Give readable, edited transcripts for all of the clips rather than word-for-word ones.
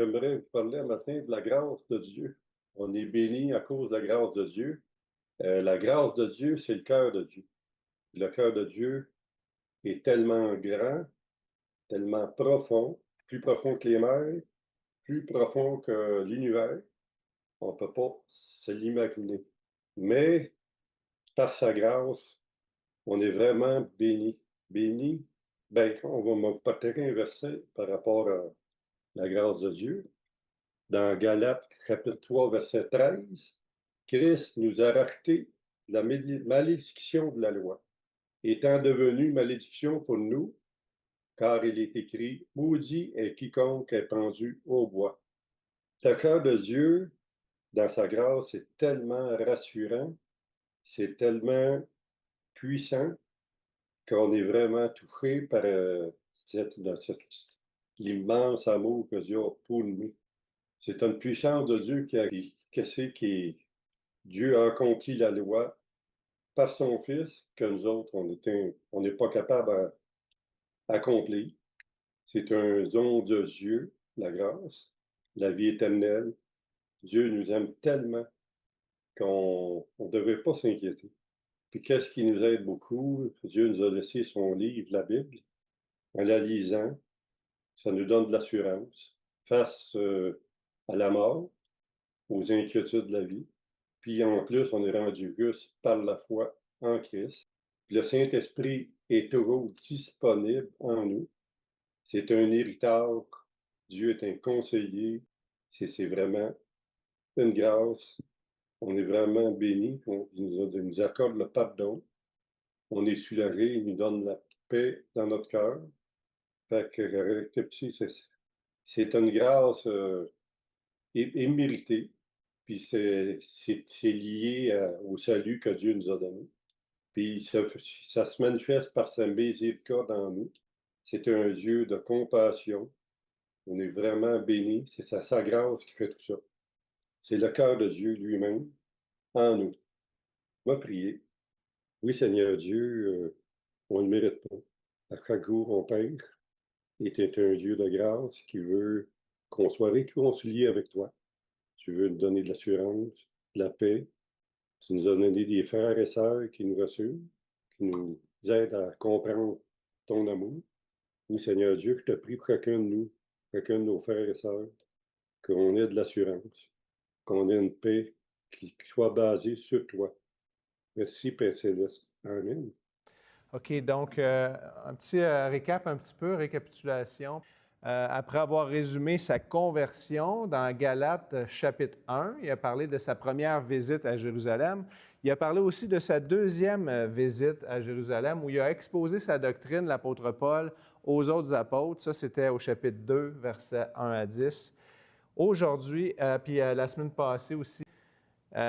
j'aimerais vous parler un matin de la grâce de Dieu. On est béni à cause de la grâce de Dieu. La grâce de Dieu, c'est le cœur de Dieu. Le cœur de Dieu est tellement grand, tellement profond, plus profond que les mers, plus profond que l'univers. On ne peut pas se l'imaginer. Mais par sa grâce, on est vraiment béni. Béni, ben, on va vous partager un verset par rapport à la grâce de Dieu. Dans Galates, chapitre 3, verset 13, Christ nous a racheté la malédiction de la loi, étant devenu malédiction pour nous, car il est écrit, maudit est quiconque est pendu au bois. Le cœur de Dieu, dans sa grâce, c'est tellement rassurant, c'est tellement puissant qu'on est vraiment touché par l'immense amour que Dieu a pour nous. C'est une puissance de Dieu Dieu a accompli la loi par son Fils que nous autres, on n'est pas capable d'accomplir. C'est un don de Dieu, la grâce, la vie éternelle. Dieu nous aime tellement qu'on ne devrait pas s'inquiéter. Puis qu'est-ce qui nous aide beaucoup? Dieu nous a laissé son livre, la Bible. En la lisant, ça nous donne de l'assurance face à la mort, aux inquiétudes de la vie. Puis en plus, on est rendu juste par la foi en Christ. Puis le Saint-Esprit est toujours disponible en nous. C'est un héritage. Dieu est un conseiller. C'est vraiment une grâce. On est vraiment béni. Il nous accorde le pardon. On est soulagé. Il nous donne la paix dans notre cœur. Fait que c'est une grâce imméritée. Puis c'est lié au salut que Dieu nous a donné. Puis ça se manifeste par sa miséricorde en nous. C'est un Dieu de compassion. On est vraiment béni. C'est sa grâce qui fait tout ça. C'est le cœur de Dieu lui-même en nous. On va prier. Oui, Seigneur Dieu, on ne le mérite pas. À chaque jour, on pêche. Et tu es un Dieu de grâce qui veut qu'on soit réconcilié avec toi. Tu veux nous donner de l'assurance, de la paix. Tu nous as donné des frères et sœurs qui nous rassurent, qui nous aident à comprendre ton amour. Oui, Seigneur Dieu, je te prie pour chacun de nous, chacun de nos frères et sœurs, qu'on ait de l'assurance, qu'on ait une paix qui soit basée sur toi. Merci, Père Céleste. Amen. OK, donc un petit récap, un petit peu, récapitulation. Après avoir résumé sa conversion dans Galates chapitre 1, il a parlé de sa première visite à Jérusalem. Il a parlé aussi de sa deuxième visite à Jérusalem où il a exposé sa doctrine, l'apôtre Paul, aux autres apôtres. Ça, c'était au chapitre 2, versets 1 à 10. Aujourd'hui, puis la semaine passée aussi,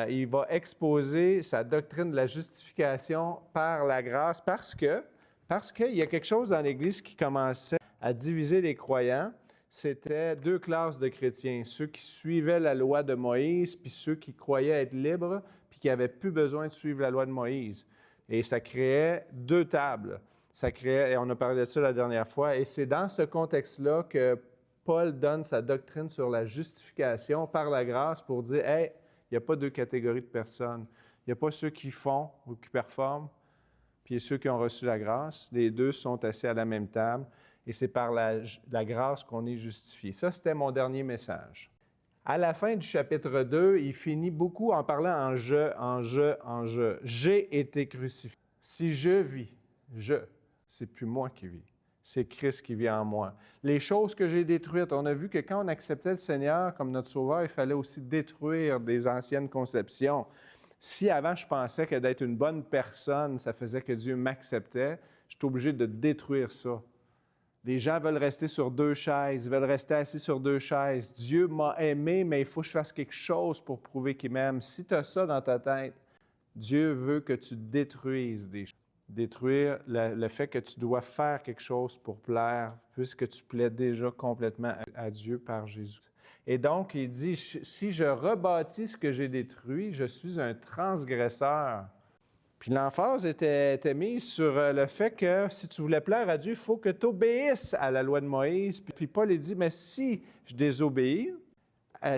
il va exposer sa doctrine de la justification par la grâce parce qu'il y a quelque chose dans l'Église qui commençait à diviser les croyants. C'était deux classes de chrétiens, ceux qui suivaient la loi de Moïse, puis ceux qui croyaient être libres, puis qui n'avaient plus besoin de suivre la loi de Moïse. Et ça créait deux tables. Et on a parlé de ça la dernière fois, et c'est dans ce contexte-là que Paul donne sa doctrine sur la justification par la grâce pour dire « Hey, il n'y a pas deux catégories de personnes. Il n'y a pas ceux qui font ou qui performent, puis ceux qui ont reçu la grâce. Les deux sont assis à la même table et c'est par la grâce qu'on est justifié. » Ça, c'était mon dernier message. À la fin du chapitre 2, il finit beaucoup en parlant en je. J'ai été crucifié. Si je vis, c'est plus moi qui vis. C'est Christ qui vit en moi. Les choses que j'ai détruites, on a vu que quand on acceptait le Seigneur comme notre Sauveur, il fallait aussi détruire des anciennes conceptions. Si avant je pensais que d'être une bonne personne, ça faisait que Dieu m'acceptait, je suis obligé de détruire ça. Les gens veulent rester sur deux chaises, ils veulent rester assis sur deux chaises. Dieu m'a aimé, mais il faut que je fasse quelque chose pour prouver qu'il m'aime. Si tu as ça dans ta tête, Dieu veut que tu détruises des choses. Détruire le fait que tu dois faire quelque chose pour plaire, puisque tu plais déjà complètement à Dieu par Jésus. Et donc, il dit, si je rebâtis ce que j'ai détruit, je suis un transgresseur. Puis l'emphase était mise sur le fait que si tu voulais plaire à Dieu, il faut que tu obéisses à la loi de Moïse. Puis Paul il dit, mais si je désobéis,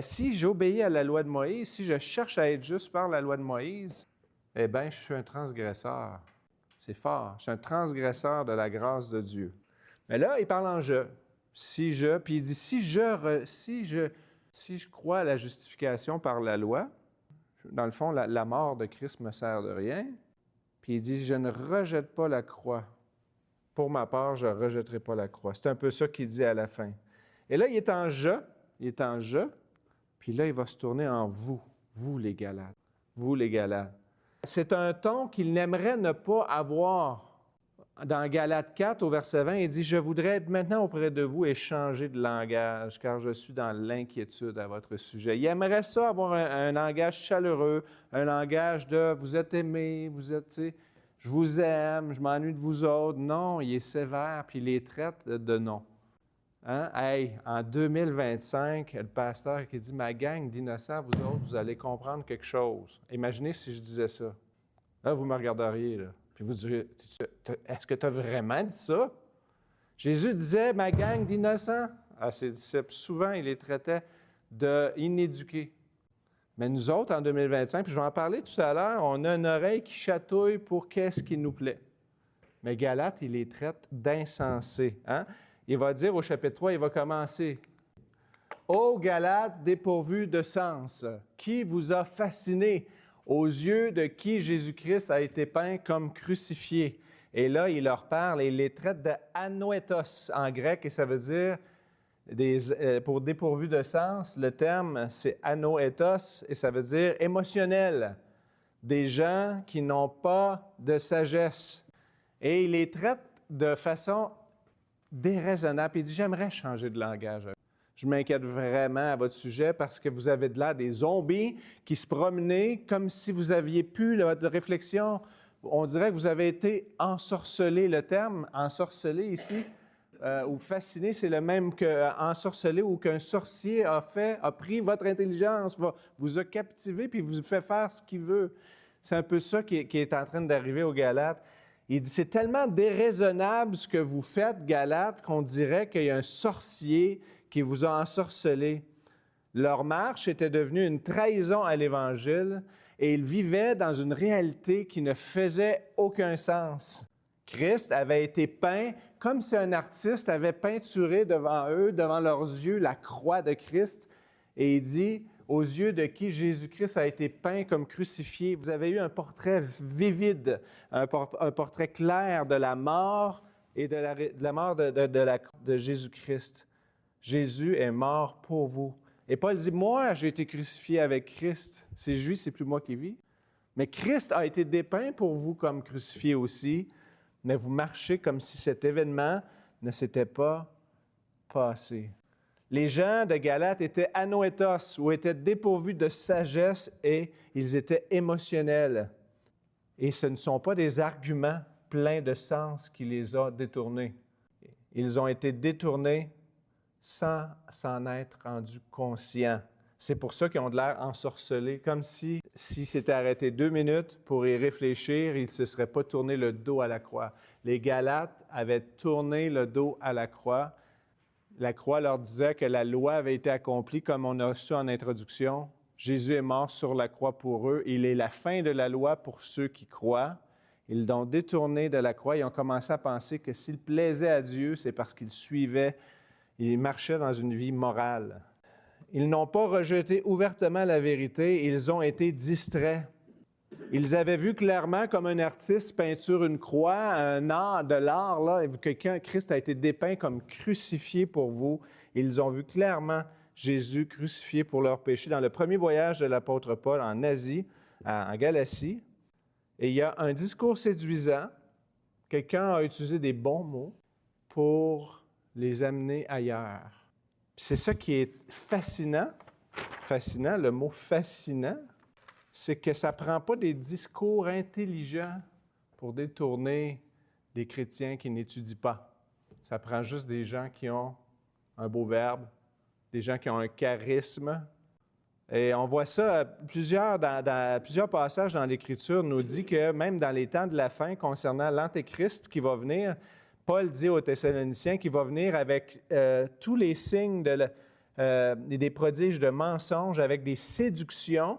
si j'obéis à la loi de Moïse, si je cherche à être juste par la loi de Moïse, eh bien, je suis un transgresseur. C'est fort. Je suis un transgresseur de la grâce de Dieu. Mais là, il parle en « je ». Puis il dit, si je crois à la justification par la loi, dans le fond, la mort de Christ me sert de rien. Puis il dit, je ne rejette pas la croix. Pour ma part, je ne rejetterai pas la croix. C'est un peu ça qu'il dit à la fin. Et là, il est en « je ». Puis là, il va se tourner en « vous », vous les Galates. Vous les Galates. C'est un ton qu'il n'aimerait ne pas avoir. Dans Galates 4, au verset 20, il dit « Je voudrais être maintenant auprès de vous et changer de langage, car je suis dans l'inquiétude à votre sujet. » Il aimerait ça, avoir un langage chaleureux, un langage de « Vous êtes aimés, vous êtes, tu sais, je vous aime, je m'ennuie de vous autres. » Non, il est sévère, puis il les traite de non. Hein? Hey, en 2025, le pasteur qui dit « Ma gang d'innocents, vous autres, vous allez comprendre quelque chose. » Imaginez si je disais ça. Là, vous me regarderiez, là. Puis vous direz « Est-ce que tu as vraiment dit ça? » Jésus disait « Ma gang d'innocents » à ses disciples. Souvent, il les traitait d'inéduqués. Mais nous autres, en 2025, puis je vais en parler tout à l'heure, on a une oreille qui chatouille pour qu'est-ce qui nous plaît. Mais Galates, il les traite d'insensés. Hein? Il va dire au chapitre 3, il va commencer. « Ô Galates dépourvus de sens, qui vous a fasciné aux yeux de qui Jésus-Christ a été peint comme crucifié? » Et là, il leur parle et il les traite de anoétos en grec, et ça veut dire, pour dépourvu de sens, le terme c'est anoétos, et ça veut dire émotionnel. Des gens qui n'ont pas de sagesse. Et il les traite de façon déraisonnable. Il dit, j'aimerais changer de langage. Je m'inquiète vraiment à votre sujet parce que vous avez de l'air des zombies qui se promenaient comme si vous aviez plus votre réflexion. On dirait que vous avez été ensorcelé. Le terme ensorcelé ici, ou fasciné, c'est le même qu'ensorcelé ou qu'un sorcier a pris votre intelligence, vous a captivé puis vous fait faire ce qu'il veut. C'est un peu ça qui est en train d'arriver aux Galates. Il dit, c'est tellement déraisonnable ce que vous faites, Galates, qu'on dirait qu'il y a un sorcier qui vous a ensorcelé. Leur marche était devenue une trahison à l'Évangile et ils vivaient dans une réalité qui ne faisait aucun sens. Christ avait été peint comme si un artiste avait peinturé devant eux, devant leurs yeux, la croix de Christ. Et il dit, aux yeux de qui Jésus-Christ a été peint comme crucifié, vous avez eu un portrait vivide, un portrait clair de la mort et de la mort de Jésus-Christ. Jésus est mort pour vous. Et Paul dit, moi, j'ai été crucifié avec Christ. C'est juste, c'est plus moi qui vis. Mais Christ a été dépeint pour vous comme crucifié aussi, mais vous marchez comme si cet événement ne s'était pas passé. Les gens de Galates étaient anoétos, ou étaient dépourvus de sagesse, et ils étaient émotionnels. Et ce ne sont pas des arguments pleins de sens qui les ont détournés. Ils ont été détournés sans s'en être rendus conscients. C'est pour ça qu'ils ont de l'air ensorcelés, comme s'ils s'étaient arrêtés 2 minutes pour y réfléchir, ils ne se seraient pas tourné le dos à la croix. Les Galates avaient tourné le dos à la croix. La croix leur disait que la loi avait été accomplie, comme on a su en introduction. Jésus est mort sur la croix pour eux. Il est la fin de la loi pour ceux qui croient. Ils l'ont détourné de la croix. Ils ont commencé à penser que s'ils plaisaient à Dieu, c'est parce qu'ils suivaient, ils marchaient dans une vie morale. Ils n'ont pas rejeté ouvertement la vérité. Ils ont été distraits. Ils avaient vu clairement comme un artiste peinture une croix, un art de l'art, là, que Christ a été dépeint comme crucifié pour vous. Ils ont vu clairement Jésus crucifié pour leurs péchés. Dans le premier voyage de l'apôtre Paul en Asie, en Galatie, et il y a un discours séduisant. Quelqu'un a utilisé des bons mots pour les amener ailleurs. Puis c'est ça qui est fascinant, le mot fascinant, c'est que ça ne prend pas des discours intelligents pour détourner des chrétiens qui n'étudient pas. Ça prend juste des gens qui ont un beau verbe, des gens qui ont un charisme, Et on voit ça, dans plusieurs passages dans l'Écriture nous dit que même dans les temps de la fin, concernant l'Antéchrist qui va venir, Paul dit aux Thessaloniciens qu'il va venir avec tous les signes des prodiges de mensonges, avec des séductions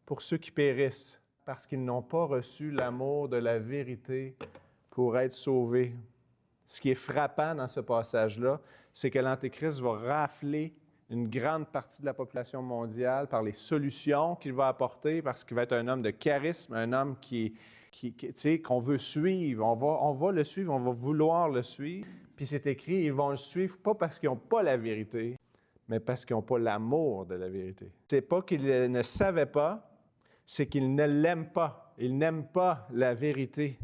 pour ceux qui périssent, parce qu'ils n'ont pas reçu l'amour de la vérité pour être sauvés. Ce qui est frappant dans ce passage-là, c'est que l'Antéchrist va rafler une grande partie de la population mondiale par les solutions qu'il va apporter, parce qu'il va être un homme de charisme, un homme qu'on veut suivre. On va le suivre, on va vouloir le suivre. Puis c'est écrit, ils vont le suivre pas parce qu'ils n'ont pas la vérité, mais parce qu'ils n'ont pas l'amour de la vérité. C'est pas qu'ils ne savaient pas, c'est qu'ils ne l'aiment pas. Ils n'aiment pas la vérité.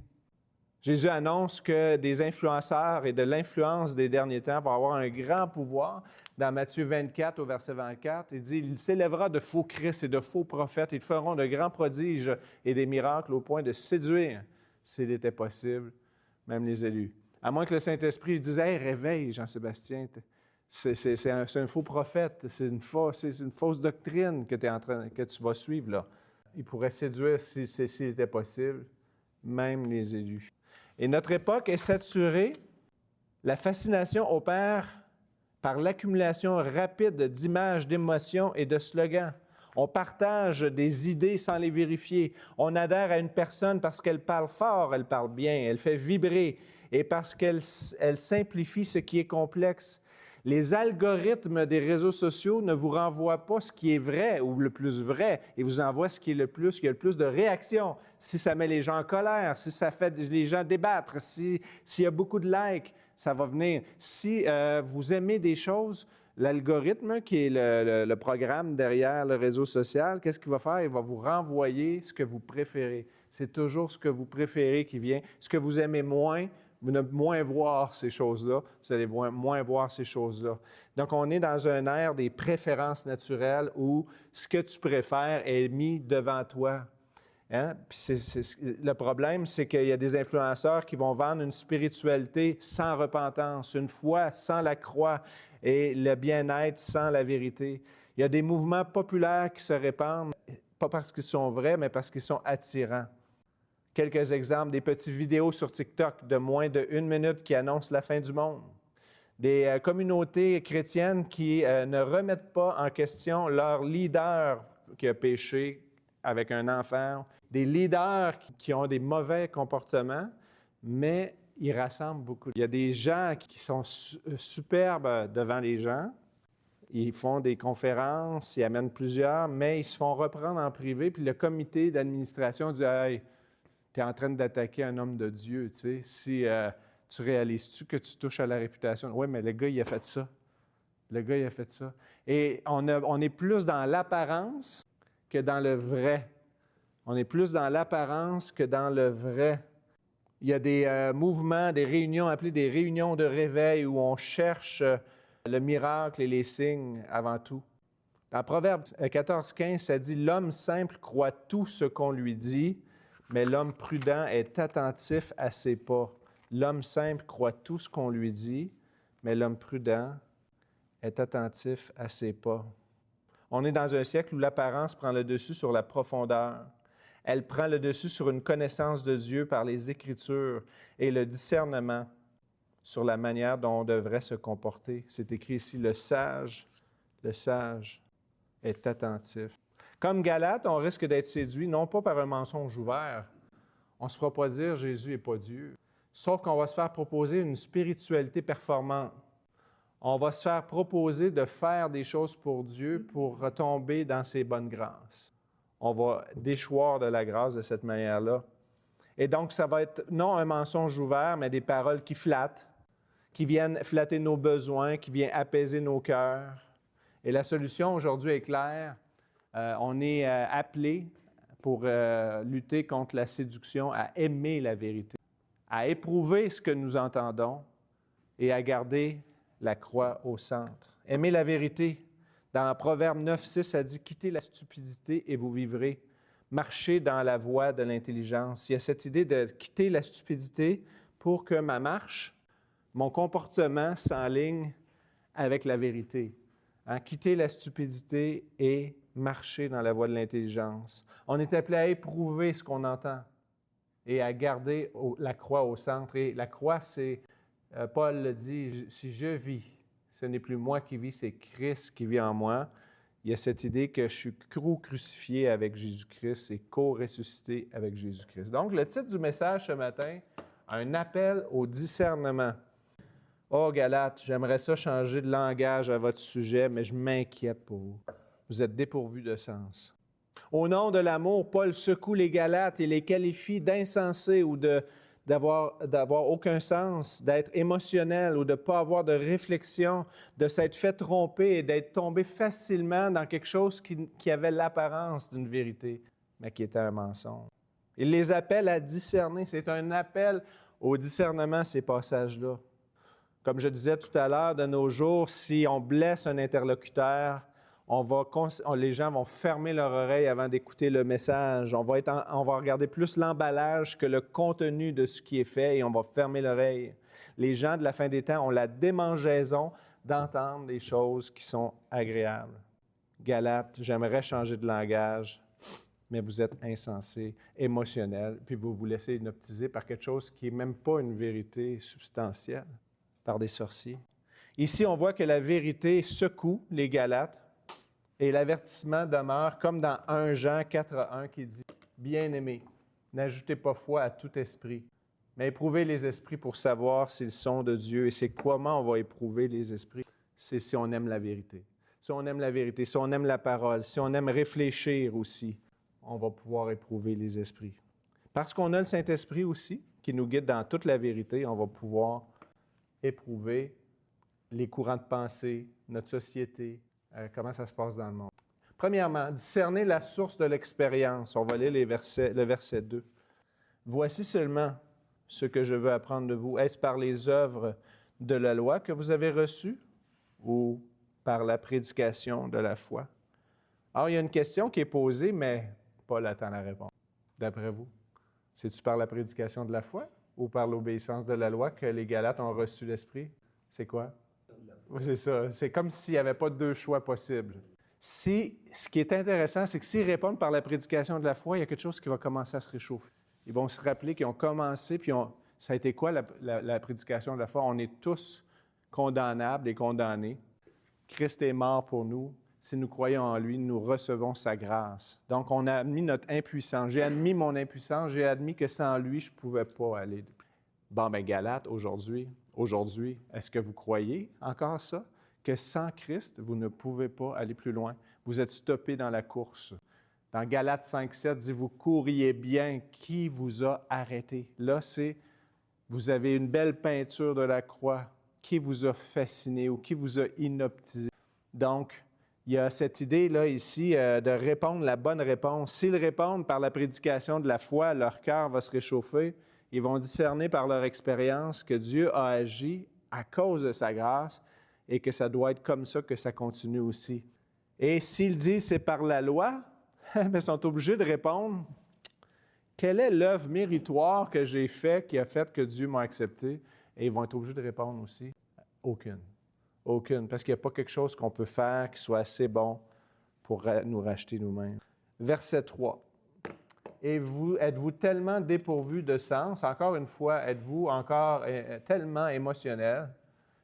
Jésus annonce que des influenceurs et de l'influence des derniers temps vont avoir un grand pouvoir. Dans Matthieu 24, au verset 24, il dit « Il s'élèvera de faux Christ et de faux prophètes. Ils feront de grands prodiges et des miracles au point de séduire, s'il était possible, même les élus. » À moins que le Saint-Esprit dise « Hey, réveille, Jean-Sébastien, c'est un faux prophète, c'est une fausse doctrine que tu vas suivre là. » Il pourrait séduire, s'il était possible, même les élus. Et notre époque est saturée. La fascination opère par l'accumulation rapide d'images, d'émotions et de slogans. On partage des idées sans les vérifier. On adhère à une personne parce qu'elle parle fort, elle parle bien, elle fait vibrer, et parce qu'elle simplifie ce qui est complexe. Les algorithmes des réseaux sociaux ne vous renvoient pas ce qui est vrai ou le plus vrai, ils vous envoient ce qui est qui a le plus de réactions. Si ça met les gens en colère, si ça fait les gens débattre, s'il y a beaucoup de likes, ça va venir. Si vous aimez des choses, l'algorithme, qui est le programme derrière le réseau social, qu'est-ce qu'il va faire? Il va vous renvoyer ce que vous préférez. C'est toujours ce que vous préférez qui vient. Ce que vous aimez moins, vous allez moins voir ces choses-là. Vous allez moins voir ces choses-là. Donc, on est dans un ère des préférences naturelles où ce que tu préfères est mis devant toi. Hein? Puis le problème, c'est qu'il y a des influenceurs qui vont vendre une spiritualité sans repentance, une foi sans la croix et le bien-être sans la vérité. Il y a des mouvements populaires qui se répandent, pas parce qu'ils sont vrais, mais parce qu'ils sont attirants. Quelques exemples, des petites vidéos sur TikTok de moins d'1 minute qui annoncent la fin du monde. Des communautés chrétiennes qui ne remettent pas en question leur leader qui a péché avec un enfant. Des leaders qui ont des mauvais comportements, mais ils rassemblent beaucoup. Il y a des gens qui sont superbes devant les gens. Ils font des conférences, ils amènent plusieurs, mais ils se font reprendre en privé. Puis le comité d'administration dit « Hey, tu es en train d'attaquer un homme de Dieu, tu sais. Si tu réalises-tu que tu touches à la réputation? » Oui, mais le gars, il a fait ça. Le gars, il a fait ça. Et on est plus dans l'apparence que dans le vrai. On est plus dans l'apparence que dans le vrai. Il y a des mouvements, des réunions appelées des réunions de réveil où on cherche le miracle et les signes avant tout. Dans Proverbe 14-15, ça dit « L'homme simple croit tout ce qu'on lui dit, mais l'homme prudent est attentif à ses pas. » L'homme simple croit tout ce qu'on lui dit, mais l'homme prudent est attentif à ses pas. On est dans un siècle où l'apparence prend le dessus sur la profondeur. Elle prend le dessus sur une connaissance de Dieu par les Écritures et le discernement sur la manière dont on devrait se comporter. C'est écrit ici, le sage est attentif. Comme Galate, on risque d'être séduit non pas par un mensonge ouvert. On ne se fera pas dire Jésus n'est pas Dieu. Sauf qu'on va se faire proposer une spiritualité performante. On va se faire proposer de faire des choses pour Dieu pour retomber dans ses bonnes grâces. On va déchoir de la grâce de cette manière-là. Et donc, ça va être non un mensonge ouvert, mais des paroles qui flattent, qui viennent flatter nos besoins, qui viennent apaiser nos cœurs. Et la solution aujourd'hui est claire. On est appelé pour lutter contre la séduction, à aimer la vérité, à éprouver ce que nous entendons et à garder la croix au centre. Aimer la vérité. Dans Proverbe 9-6, ça dit « Quittez la stupidité et vous vivrez. Marchez dans la voie de l'intelligence. » Il y a cette idée de quitter la stupidité pour que ma marche, mon comportement s'enligne avec la vérité, Hein, quitter la stupidité et marcher dans la voie de l'intelligence. On est appelé à éprouver ce qu'on entend et à garder la croix au centre. Et la croix, c'est, Paul le dit, si je vis, ce n'est plus moi qui vis, c'est Christ qui vit en moi. Il y a cette idée que je suis crucifié avec Jésus-Christ et co-ressuscité avec Jésus-Christ. Donc, le titre du message ce matin, un appel au discernement. Oh, Galates, j'aimerais ça changer de langage à votre sujet, mais je m'inquiète pour vous. Vous êtes dépourvus de sens. Au nom de l'amour, Paul secoue les Galates et les qualifie d'insensés ou d'avoir aucun sens, d'être émotionnel ou de ne pas avoir de réflexion, de s'être fait tromper et d'être tombé facilement dans quelque chose qui avait l'apparence d'une vérité, mais qui était un mensonge. Il les appelle à discerner. C'est un appel au discernement, ces passages-là. Comme je disais tout à l'heure, de nos jours, si on blesse un interlocuteur, les gens vont fermer leur oreille avant d'écouter le message. On va regarder plus l'emballage que le contenu de ce qui est fait et on va fermer l'oreille. Les gens de la fin des temps ont la démangeaison d'entendre des choses qui sont agréables. Galates, j'aimerais changer de langage, mais vous êtes insensés, émotionnels, puis vous vous laissez hypnotiser par quelque chose qui n'est même pas une vérité substantielle, par des sorciers. Ici, on voit que la vérité secoue les Galates et l'avertissement demeure comme dans 1 Jean 4:1 qui dit « Bien-aimés, n'ajoutez pas foi à tout esprit, mais éprouvez les esprits pour savoir s'ils sont de Dieu. » Et c'est comment on va éprouver les esprits? C'est si on aime la vérité. Si on aime la vérité, si on aime la parole, si on aime réfléchir aussi, on va pouvoir éprouver les esprits. Parce qu'on a le Saint-Esprit aussi, qui nous guide dans toute la vérité, on va pouvoir éprouver les courants de pensée, notre société, comment ça se passe dans le monde. Premièrement, discerner la source de l'expérience. On va lire le verset 2. « Voici seulement ce que je veux apprendre de vous. Est-ce par les œuvres de la loi que vous avez reçues ou par la prédication de la foi? » Alors, il y a une question qui est posée, mais Paul attend la réponse. D'après vous, c'est-tu par la prédication de la foi ou par l'obéissance de la loi que les Galates ont reçu l'Esprit? C'est quoi? Oui, c'est ça. C'est comme s'il n'y avait pas deux choix possibles. Ce qui est intéressant, c'est que s'ils répondent par la prédication de la foi, il y a quelque chose qui va commencer à se réchauffer. Ils vont se rappeler qu'ils ont commencé, puis ça a été quoi la prédication de la foi? On est tous condamnables et condamnés. Christ est mort pour nous. Si nous croyons en lui, nous recevons sa grâce. Donc, on a admis notre impuissance. J'ai admis mon impuissance. J'ai admis que sans lui, je ne pouvais pas aller. Bon, bien, Galates, aujourd'hui, est-ce que vous croyez encore ça? Que sans Christ, vous ne pouvez pas aller plus loin. Vous êtes stoppé dans la course. Dans Galates 5:7, dit « Vous courriez bien, qui vous a arrêté? » Là, c'est « Vous avez une belle peinture de la croix. Qui vous a fasciné ou qui vous a hypnotisé? » Donc, il y a cette idée-là ici de répondre la bonne réponse. S'ils répondent par la prédication de la foi, leur cœur va se réchauffer. Ils vont discerner par leur expérience que Dieu a agi à cause de sa grâce et que ça doit être comme ça que ça continue aussi. Et s'ils disent c'est par la loi, ils sont obligés de répondre « Quelle est l'œuvre méritoire que j'ai faite qui a fait que Dieu m'a accepté? » Et ils vont être obligés de répondre aussi « Aucune. Aucune. » Parce qu'il n'y a pas quelque chose qu'on peut faire qui soit assez bon pour nous racheter nous-mêmes. Verset 3. Et êtes-vous tellement dépourvu de sens, encore une fois, êtes-vous encore tellement émotionnel,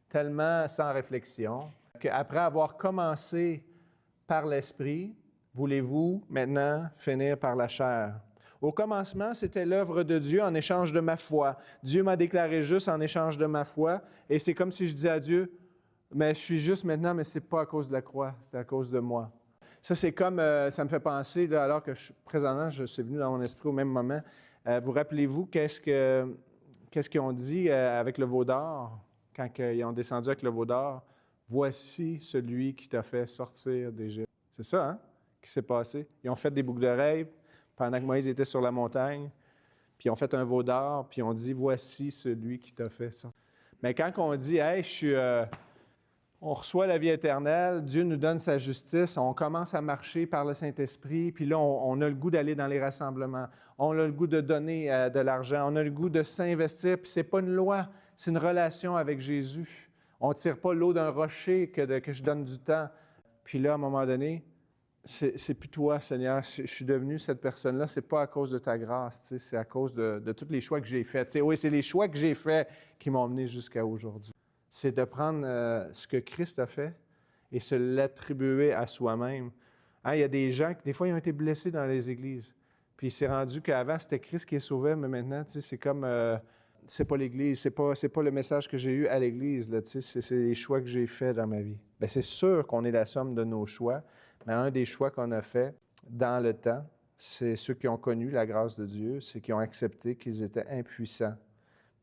tellement sans réflexion, qu'après avoir commencé par l'Esprit, voulez-vous maintenant finir par la chair? Au commencement, c'était l'œuvre de Dieu en échange de ma foi. Dieu m'a déclaré juste en échange de ma foi, et c'est comme si je disais à Dieu, mais je suis juste maintenant, mais ce n'est pas à cause de la croix, c'est à cause de moi. Ça, c'est comme, ça me fait penser, là, alors que présentement, c'est venu dans mon esprit au même moment. Vous rappelez-vous qu'est-ce qu'ils ont dit avec le veau d'or, quand ils ont descendu avec le veau d'or? « Voici celui qui t'a fait sortir d'Égypte. » C'est ça, hein, qui s'est passé. Ils ont fait des boucles d'oreilles pendant que Moïse était sur la montagne, puis ils ont fait un veau d'or, puis ils ont dit « Voici celui qui t'a fait sortir. » Mais quand on dit « Hey, on reçoit la vie éternelle, Dieu nous donne sa justice, on commence à marcher par le Saint-Esprit, puis là, on a le goût d'aller dans les rassemblements, on a le goût de donner de l'argent, on a le goût de s'investir, puis ce n'est pas une loi, c'est une relation avec Jésus. On ne tire pas l'eau d'un rocher que je donne du temps. Puis là, à un moment donné, c'est plus toi, Seigneur. Je suis devenu cette personne-là. C'est pas à cause de ta grâce, c'est à cause de tous les choix que j'ai faits. Oui, c'est les choix que j'ai faits qui m'ont mené jusqu'à aujourd'hui. C'est de prendre ce que Christ a fait et se l'attribuer à soi-même. Hein, il y a des gens qui, des fois, ils ont été blessés dans les églises. Puis il s'est rendu qu'avant, c'était Christ qui les sauvait, mais maintenant, c'est comme... c'est pas l'Église, c'est pas le message que j'ai eu à l'Église, là, c'est les choix que j'ai faits dans ma vie. Bien, c'est sûr qu'on est la somme de nos choix, mais un des choix qu'on a faits dans le temps, c'est ceux qui ont connu la grâce de Dieu, c'est qui ont accepté qu'ils étaient impuissants.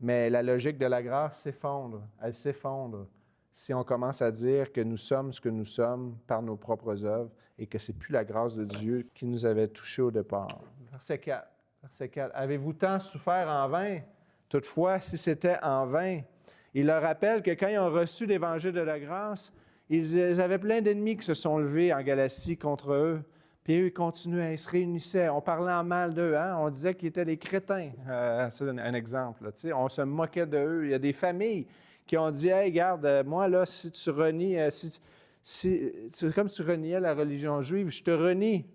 Mais la logique de la grâce s'effondre, elle s'effondre si on commence à dire que nous sommes ce que nous sommes par nos propres œuvres et que c'est plus la grâce de Dieu qui nous avait touchés au départ. Verset 4. Verset 4. Avez-vous tant souffert en vain? Toutefois, si c'était en vain, il leur rappelle que quand ils ont reçu l'Évangile de la grâce, ils avaient plein d'ennemis qui se sont levés en Galatie contre eux. Puis eux, ils continuaient, ils se réunissaient. On parlait en mal d'eux, hein? On disait qu'ils étaient des crétins. C'est un exemple. Là, on se moquait d'eux. Il y a des familles qui ont dit « Hey, regarde, moi, là, si tu renies, c'est comme si tu reniais la religion juive, je te renie. »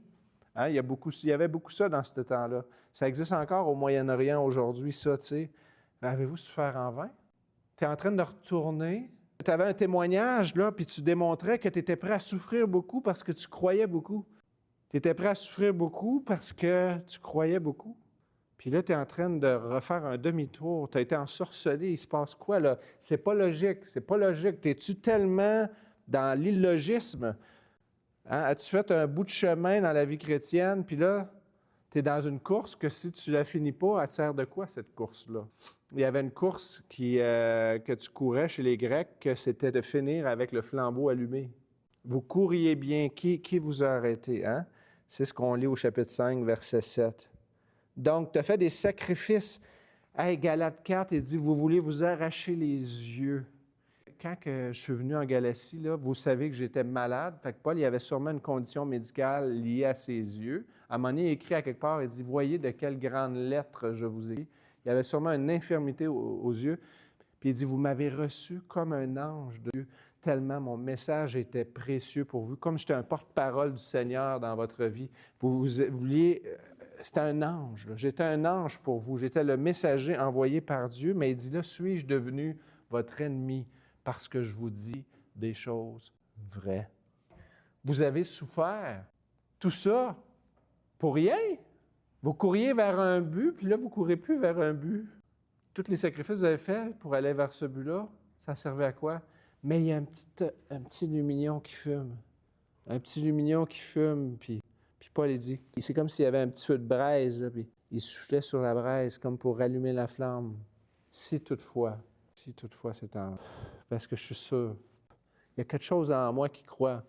Hein? Il y avait beaucoup ça dans ce temps-là. Ça existe encore au Moyen-Orient aujourd'hui, ça, tu sais. Avez-vous souffert en vain? Tu es en train de retourner. Tu avais un témoignage, là, puis tu démontrais que tu étais prêt à souffrir beaucoup parce que tu croyais beaucoup. Tu étais prêt à souffrir beaucoup parce que tu croyais beaucoup. Puis là, tu es en train de refaire un demi-tour. Tu as été ensorcelé. Il se passe quoi, là? C'est pas logique. C'est pas logique. T'es-tu tellement dans l'illogisme? Hein? As-tu fait un bout de chemin dans la vie chrétienne, puis là, tu es dans une course que si tu la finis pas, elle te sert de quoi, cette course-là? Il y avait une course que tu courais chez les Grecs, que c'était de finir avec le flambeau allumé. Vous couriez bien. Qui vous a arrêté? Hein? C'est ce qu'on lit au chapitre 5, verset 7. Donc, tu as fait des sacrifices. Hey, Galates 4, il dit, vous voulez vous arracher les yeux. Quand je suis venu en Galatie, là, vous savez que j'étais malade. Fait que Paul, il avait sûrement une condition médicale liée à ses yeux. À un moment donné, il écrit à quelque part, il dit, voyez de quelle grande lettre je vous ai. Il avait sûrement une infirmité aux yeux. Puis il dit, vous m'avez reçu comme un ange de Dieu, tellement mon message était précieux pour vous. Comme j'étais un porte-parole du Seigneur dans votre vie, vous vouliez... C'était un ange. Là. J'étais un ange pour vous. J'étais le messager envoyé par Dieu. Mais il dit, là, suis-je devenu votre ennemi parce que je vous dis des choses vraies. Vous avez souffert. Tout ça pour rien. Vous couriez vers un but, puis là, vous ne courez plus vers un but. Tous les sacrifices que vous avez faits pour aller vers ce but-là, ça servait à quoi? Mais il y a un petit lumignon qui fume. Un petit lumignon qui fume, puis Paul, il dit, c'est comme s'il y avait un petit feu de braise, là, puis il soufflait sur la braise comme pour rallumer la flamme. Si toutefois c'est en... Parce que je suis sûr, il y a quelque chose en moi qui croit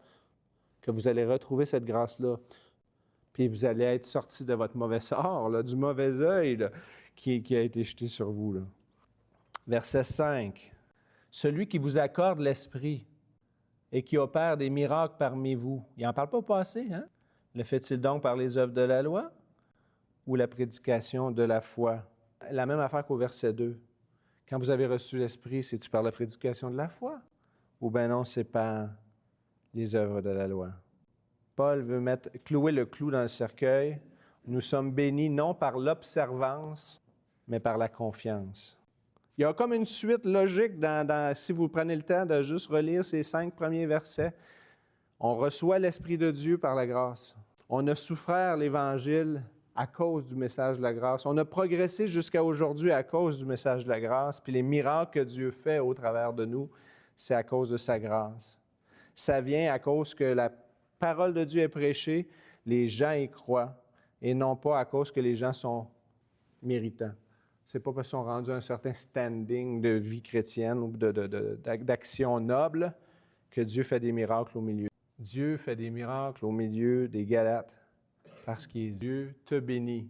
que vous allez retrouver cette grâce-là, puis vous allez être sortis de votre mauvais sort, là, du mauvais œil là, qui a été jeté sur vous. Là. Verset 5. Celui qui vous accorde l'Esprit et qui opère des miracles parmi vous. Il n'en parle pas au passé, hein? Le fait-il donc par les œuvres de la loi ou la prédication de la foi? La même affaire qu'au verset 2. Quand vous avez reçu l'Esprit, c'est-tu par la prédication de la foi? Ou bien non, c'est par les œuvres de la loi. Paul veut clouer le clou dans le cercueil. Nous sommes bénis non par l'observance, mais par la confiance. Il y a comme une suite logique si vous prenez le temps de juste relire ces 5 premiers versets. On reçoit l'Esprit de Dieu par la grâce. On a souffert l'Évangile à cause du message de la grâce. On a progressé jusqu'à aujourd'hui à cause du message de la grâce. Puis les miracles que Dieu fait au travers de nous, c'est à cause de sa grâce. Ça vient à cause que la parole de Dieu est prêchée, les gens y croient, et non pas à cause que les gens sont méritants. C'est pas parce qu'ils sont rendus à un certain standing de vie chrétienne ou d'action noble que Dieu fait des miracles au milieu. Dieu fait des miracles au milieu des Galates parce qu'il est Dieu te bénit,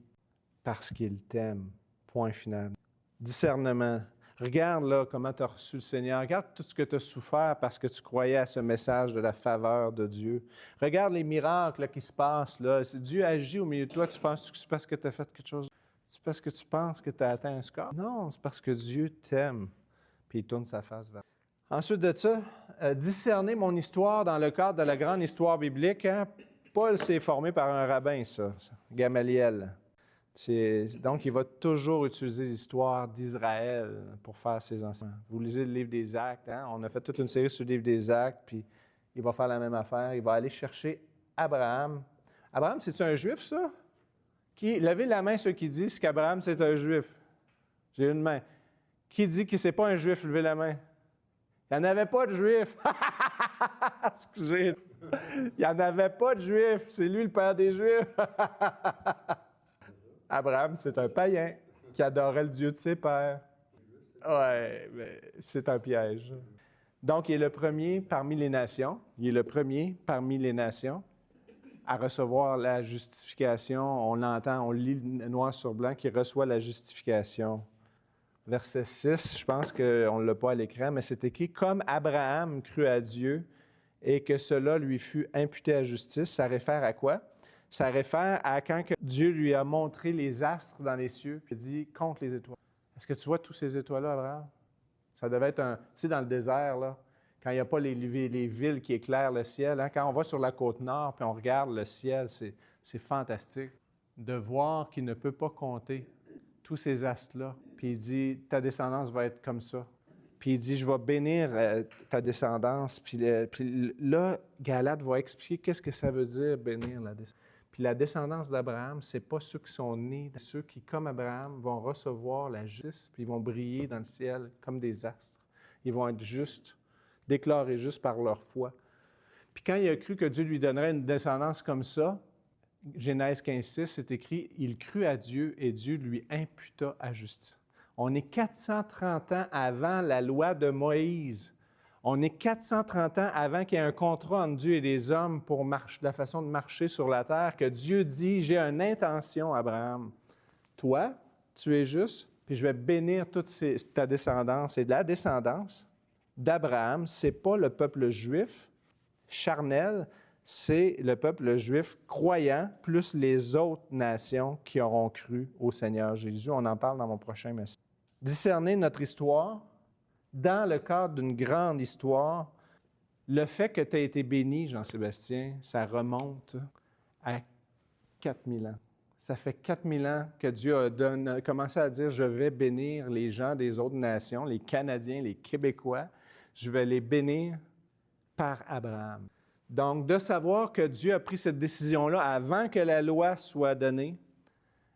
parce qu'il t'aime. Point final. Discernement. Regarde là comment tu as reçu le Seigneur. Regarde tout ce que tu as souffert parce que tu croyais à ce message de la faveur de Dieu. Regarde les miracles là, qui se passent. Là. Si Dieu agit au milieu de toi, tu penses que c'est parce que tu as fait quelque chose? C'est parce que tu penses que tu as atteint un score? Non, c'est parce que Dieu t'aime. Puis il tourne sa face vers toi. Ensuite de ça, discerner mon histoire dans le cadre de la grande histoire biblique. Hein? Paul s'est formé par un rabbin, ça, Gamaliel. Donc, il va toujours utiliser l'histoire d'Israël pour faire ses enseignements. Vous lisez le livre des Actes, hein? On a fait toute une série sur le livre des Actes, puis il va faire la même affaire. Il va aller chercher Abraham. Abraham, c'est-tu un Juif, ça? Levez la main ceux qui disent qu'Abraham, c'est un Juif. J'ai une main. Qui dit que c'est pas un Juif? Levez la main. Il n'y en avait pas de Juifs. Excusez. Il n'y en avait pas de Juifs. C'est lui le père des Juifs. Abraham, c'est un païen qui adorait le Dieu de ses pères. Oui, mais c'est un piège. Donc, il est le premier parmi les nations. Il est le premier parmi les nations à recevoir la justification. On l'entend, on lit noir sur blanc qu'il reçoit la justification. Verset 6, je pense qu'on ne l'a pas à l'écran, mais c'est écrit « Comme Abraham crut à Dieu et que cela lui fut imputé à justice », ça réfère à quoi? Ça réfère à quand que Dieu lui a montré les astres dans les cieux, puis il dit « Compte les étoiles ». Est-ce que tu vois tous ces étoiles-là, Abraham? Ça devait être tu sais, dans le désert, là, quand il n'y a pas les villes qui éclairent le ciel, hein, quand on va sur la côte nord puis on regarde le ciel, c'est fantastique de voir qu'il ne peut pas compter tous ces astres-là. Puis il dit, ta descendance va être comme ça. Puis il dit, je vais bénir ta descendance. Puis là, Galate va expliquer qu'est-ce que ça veut dire bénir la descendance. Puis la descendance d'Abraham, ce n'est pas ceux qui sont nés, ceux qui, comme Abraham, vont recevoir la justice, puis ils vont briller dans le ciel comme des astres. Ils vont être justes, déclarés justes par leur foi. Puis quand il a cru que Dieu lui donnerait une descendance comme ça, Genèse 15:6, c'est écrit « Il crut à Dieu et Dieu lui imputa à justice ». On est 430 ans avant la loi de Moïse. On est 430 ans avant qu'il y ait un contrat entre Dieu et les hommes pour la façon de marcher sur la terre, que Dieu dit « J'ai une intention, Abraham. Toi, tu es juste, puis je vais bénir toute ta descendance. » Et la descendance d'Abraham, ce n'est pas le peuple juif charnel, c'est le peuple juif croyant, plus les autres nations qui auront cru au Seigneur Jésus. On en parle dans mon prochain message. Discerner notre histoire dans le cadre d'une grande histoire. Le fait que tu aies été béni, Jean-Sébastien, ça remonte à 4000 ans. Ça fait 4000 ans que Dieu a commencé à dire « Je vais bénir les gens des autres nations, les Canadiens, les Québécois. Je vais les bénir par Abraham. » Donc, de savoir que Dieu a pris cette décision-là avant que la loi soit donnée,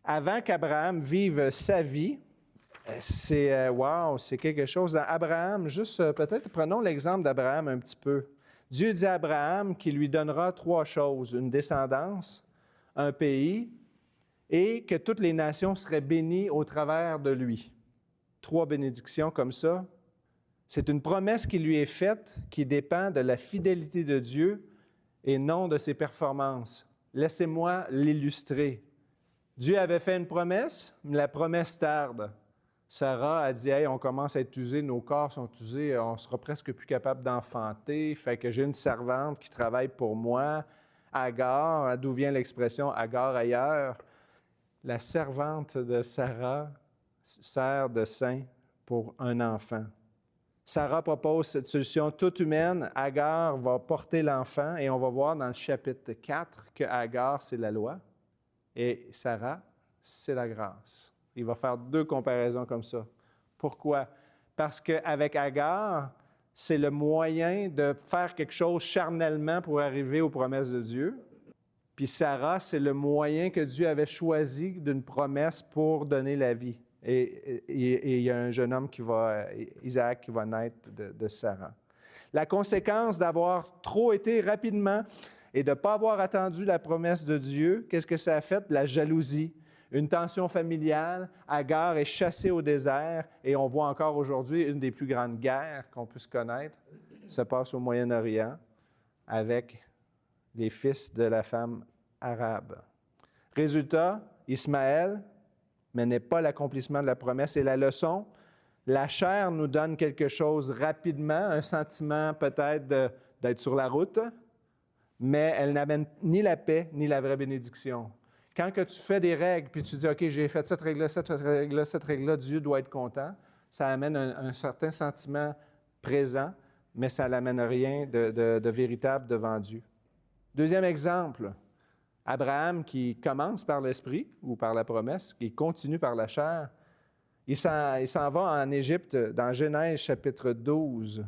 avant qu'Abraham vive sa vie, c'est c'est quelque chose. Dans Abraham, juste peut-être prenons l'exemple d'Abraham un petit peu. Dieu dit à Abraham qu'il lui donnera 3 choses, une descendance, un pays, et que toutes les nations seraient bénies au travers de lui. 3 bénédictions comme ça. C'est une promesse qui lui est faite, qui dépend de la fidélité de Dieu et non de ses performances. Laissez-moi l'illustrer. Dieu avait fait une promesse, mais la promesse tarde. Sarah a dit « Hey, on commence à être usés, nos corps sont usés, on sera presque plus capable d'enfanter. Fait que j'ai une servante qui travaille pour moi. Agar, d'où vient l'expression Agar ailleurs? La servante de Sarah sert de sein pour un enfant. Sarah propose cette solution toute humaine. Agar va porter l'enfant et on va voir dans le chapitre 4 que Agar, c'est la loi et Sarah, c'est la grâce. Il va faire 2 comparaisons comme ça. Pourquoi? Parce qu'avec Agar, c'est le moyen de faire quelque chose charnellement pour arriver aux promesses de Dieu. Puis Sarah, c'est le moyen que Dieu avait choisi d'une promesse pour donner la vie. Et il y a un jeune homme Isaac, qui va naître de Sarah. La conséquence d'avoir trop été rapidement et de ne pas avoir attendu la promesse de Dieu, qu'est-ce que ça a fait? La jalousie, une tension familiale. Agar est chassée au désert et on voit encore aujourd'hui une des plus grandes guerres qu'on puisse connaître se passe au Moyen-Orient avec les fils de la femme arabe. Résultat, Ismaël, mais n'est pas l'accomplissement de la promesse. Et la leçon, la chair nous donne quelque chose rapidement, un sentiment peut-être d'être sur la route, mais elle n'amène ni la paix, ni la vraie bénédiction. Quand que tu fais des règles, puis tu dis « OK, j'ai fait cette règle-là, cette règle-là, cette règle-là, Dieu doit être content », ça amène un certain sentiment présent, mais ça n'amène rien de véritable devant Dieu. Deuxième exemple, Abraham qui commence par l'esprit ou par la promesse, qui continue par la chair. Il s'en va en Égypte dans Genèse chapitre 12.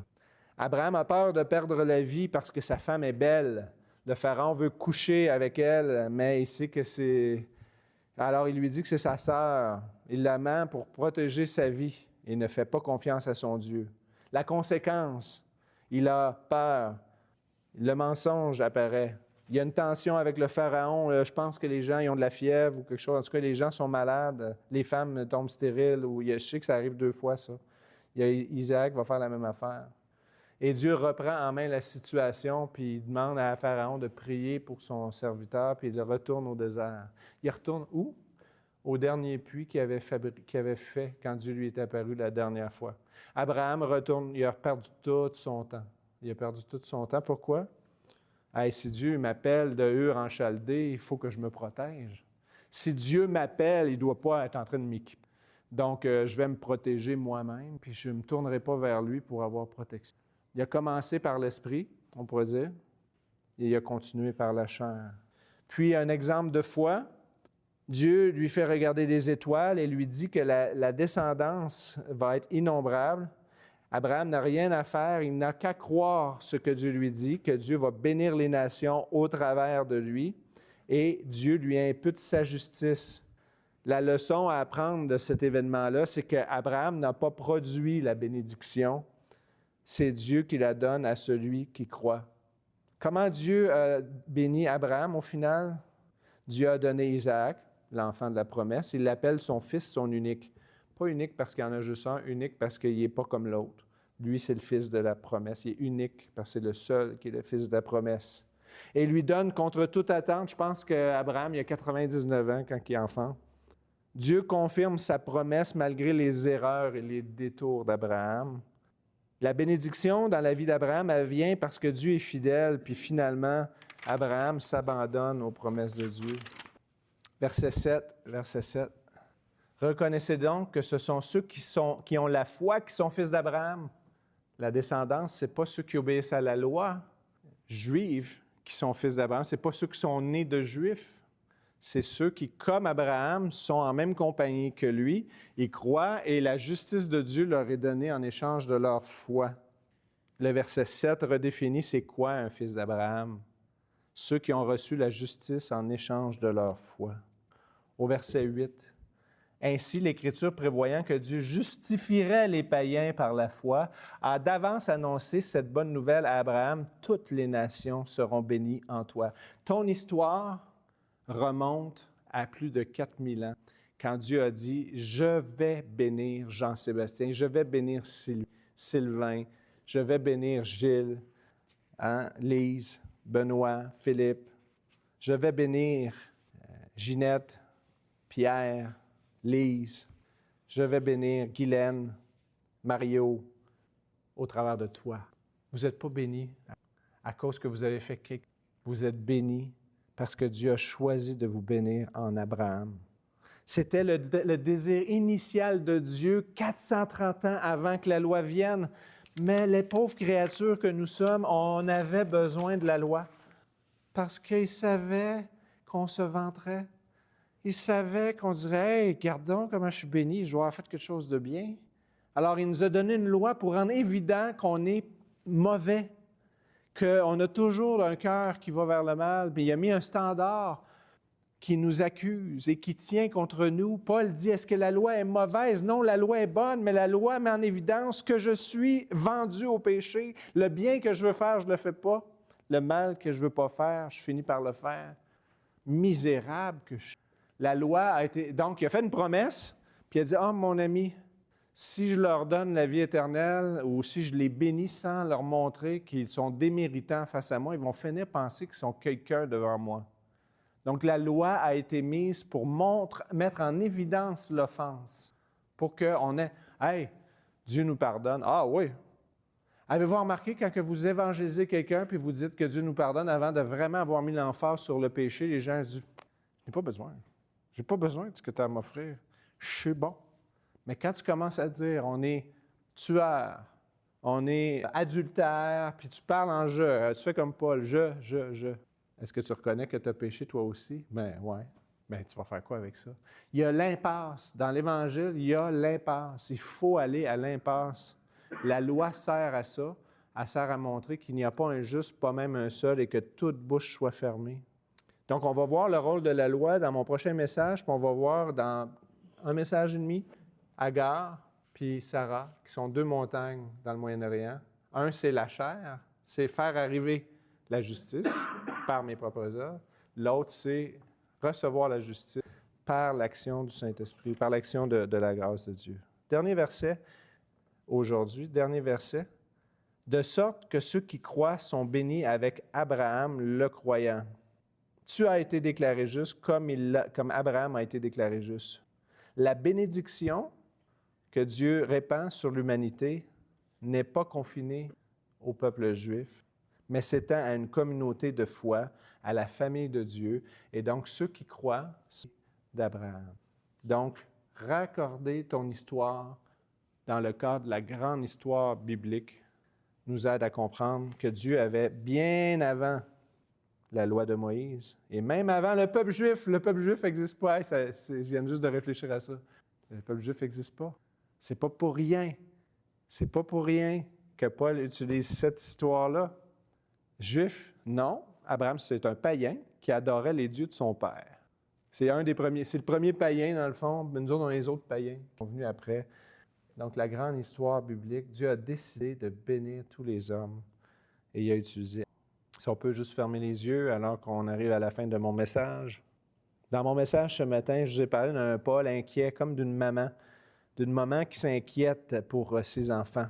Abraham a peur de perdre la vie parce que sa femme est belle. Le Pharaon veut coucher avec elle, mais il sait que c'est... Alors il lui dit que c'est sa sœur. Il la ment pour protéger sa vie et ne fait pas confiance à son Dieu. La conséquence, il a peur. Le mensonge apparaît. Il y a une tension avec le Pharaon. Je pense que les gens ils ont de la fièvre ou quelque chose. En tout cas, les gens sont malades. Les femmes tombent stériles. Je sais que ça arrive 2 fois, ça. Isaac va faire la même affaire. Et Dieu reprend en main la situation, puis il demande à Pharaon de prier pour son serviteur, puis il retourne au désert. Il retourne où? Au dernier puits qu'il avait fait quand Dieu lui est apparu la dernière fois. Abraham retourne, il a perdu tout son temps. Il a perdu tout son temps. Pourquoi? Hey, si Dieu m'appelle de Ur en Chaldée, il faut que je me protège. Si Dieu m'appelle, il ne doit pas être en train de m'équiper. Donc, je vais me protéger moi-même, puis je ne me tournerai pas vers lui pour avoir protection. Il a commencé par l'esprit, on pourrait dire, et il a continué par la chair. Puis, un exemple de foi, Dieu lui fait regarder des étoiles et lui dit que la descendance va être innombrable. Abraham n'a rien à faire, il n'a qu'à croire ce que Dieu lui dit, que Dieu va bénir les nations au travers de lui, et Dieu lui impute sa justice. La leçon à apprendre de cet événement-là, c'est qu'Abraham n'a pas produit la bénédiction, c'est Dieu qui la donne à celui qui croit. Comment Dieu a béni Abraham au final? Dieu a donné Isaac, l'enfant de la promesse. Il l'appelle son fils, son unique. Pas unique parce qu'il y en a juste un, unique parce qu'il n'est pas comme l'autre. Lui, c'est le fils de la promesse. Il est unique parce que c'est le seul qui est le fils de la promesse. Et il lui donne contre toute attente, je pense qu'Abraham, il a 99 ans quand il est enfant. Dieu confirme sa promesse malgré les erreurs et les détours d'Abraham. La bénédiction dans la vie d'Abraham, elle vient parce que Dieu est fidèle, puis finalement, Abraham s'abandonne aux promesses de Dieu. Verset 7. Reconnaissez donc que ce sont ceux qui ont la foi qui sont fils d'Abraham. La descendance, ce n'est pas ceux qui obéissent à la loi juive qui sont fils d'Abraham, ce n'est pas ceux qui sont nés de Juifs. C'est ceux qui, comme Abraham, sont en même compagnie que lui, ils croient et la justice de Dieu leur est donnée en échange de leur foi. Le verset 7 redéfinit c'est quoi un fils d'Abraham. Ceux qui ont reçu la justice en échange de leur foi. Au verset 8, ainsi l'Écriture prévoyant que Dieu justifierait les païens par la foi, a d'avance annoncé cette bonne nouvelle à Abraham, toutes les nations seront bénies en toi. Ton histoire remonte à plus de 4000 ans, quand Dieu a dit « Je vais bénir Jean-Sébastien, je vais bénir Sylvain, je vais bénir Gilles, Lise, Benoît, Philippe, je vais bénir Ginette, Pierre, Lise, je vais bénir Guylaine, Mario, au travers de toi. » Vous n'êtes pas bénis à cause que vous avez fait quelque chose. Vous êtes bénis parce que Dieu a choisi de vous bénir en Abraham. C'était le désir initial de Dieu 430 ans avant que la loi vienne. Mais les pauvres créatures que nous sommes, on avait besoin de la loi parce qu'ils savaient qu'on se vanterait. Ils savaient qu'on dirait « Hey, regardons comment je suis béni, je dois avoir fait quelque chose de bien. » Alors, il nous a donné une loi pour rendre évident qu'on est mauvais, qu'on a toujours un cœur qui va vers le mal, puis il a mis un standard qui nous accuse et qui tient contre nous. Paul dit, est-ce que la loi est mauvaise? Non, la loi est bonne, mais la loi met en évidence que je suis vendu au péché. Le bien que je veux faire, je ne le fais pas. Le mal que je ne veux pas faire, je finis par le faire. Misérable que je suis. La loi a été... Donc, il a fait une promesse, puis il a dit, « Oh, mon ami, si je leur donne la vie éternelle ou si je les bénis sans leur montrer qu'ils sont déméritants face à moi, ils vont finir penser qu'ils sont quelqu'un devant moi. » Donc, la loi a été mise pour mettre en évidence l'offense, pour qu'on ait « Hey, Dieu nous pardonne. » Ah oui! Avez-vous remarqué quand que vous évangélisez quelqu'un puis vous dites que Dieu nous pardonne avant de vraiment avoir mis l'emphase sur le péché, les gens disent « J'ai pas besoin. J'ai pas besoin de ce que tu as à m'offrir. Je suis bon. » Mais quand tu commences à dire, on est tueur, on est adultère, puis tu parles en je. Tu fais comme Paul, je. Est-ce que tu reconnais que tu as péché toi aussi? Ben ouais. Ben tu vas faire quoi avec ça? Il y a l'impasse. Dans l'Évangile, il y a l'impasse. Il faut aller à l'impasse. La loi sert à ça. Elle sert à montrer qu'il n'y a pas un juste, pas même un seul, et que toute bouche soit fermée. Donc, on va voir le rôle de la loi dans mon prochain message, puis on va voir dans un message et demi, Agar puis Sarah, qui sont deux montagnes dans le Moyen-Orient. Un, c'est la chair, c'est faire arriver la justice par mes propres œuvres. L'autre, c'est recevoir la justice par l'action du Saint-Esprit, par l'action de la grâce de Dieu. Dernier verset aujourd'hui, dernier verset. De sorte que ceux qui croient sont bénis avec Abraham le croyant. Tu as été déclaré juste comme Abraham a été déclaré juste. La bénédiction que Dieu répand sur l'humanité n'est pas confinée au peuple juif, mais s'étend à une communauté de foi, à la famille de Dieu, et donc ceux qui croient, c'est d'Abraham. Donc, raccorder ton histoire dans le cadre de la grande histoire biblique nous aide à comprendre que Dieu avait bien avant la loi de Moïse, et même avant le peuple juif n'existe pas. Je viens juste de réfléchir à ça. Le peuple juif n'existe pas. C'est pas pour rien. C'est pas pour rien que Paul utilise cette histoire-là. Juif, non. Abraham, c'est un païen qui adorait les dieux de son père. C'est le premier païen, dans le fond, mais nous autres, on est les autres païens qui sont venus après. Donc, la grande histoire biblique, Dieu a décidé de bénir tous les hommes et il a utilisé. Si on peut juste fermer les yeux alors qu'on arrive à la fin de mon message. Dans mon message ce matin, je vous ai parlé d'un Paul inquiet, comme d'une maman qui s'inquiète pour ses enfants.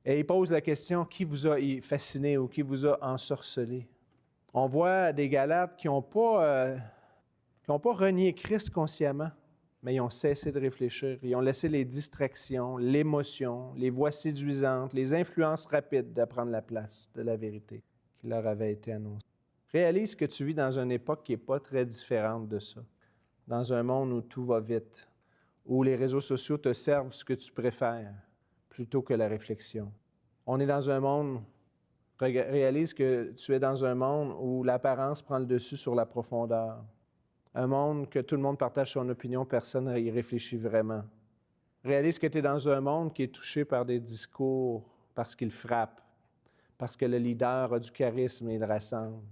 Et il pose la question, qui vous a fasciné ou qui vous a ensorcelé? On voit des Galates qui n'ont pas renié Christ consciemment, mais ils ont cessé de réfléchir. Ils ont laissé les distractions, l'émotion, les voix séduisantes, les influences rapides de prendre la place de la vérité qui leur avait été annoncée. Réalise que tu vis dans une époque qui n'est pas très différente de ça. Dans un monde où tout va vite, où les réseaux sociaux te servent ce que tu préfères plutôt que la réflexion. On est dans un monde, réalise que tu es dans un monde où l'apparence prend le dessus sur la profondeur. Un monde que tout le monde partage son opinion, personne n'y réfléchit vraiment. Réalise que tu es dans un monde qui est touché par des discours parce qu'il frappe, parce que le leader a du charisme et il rassemble.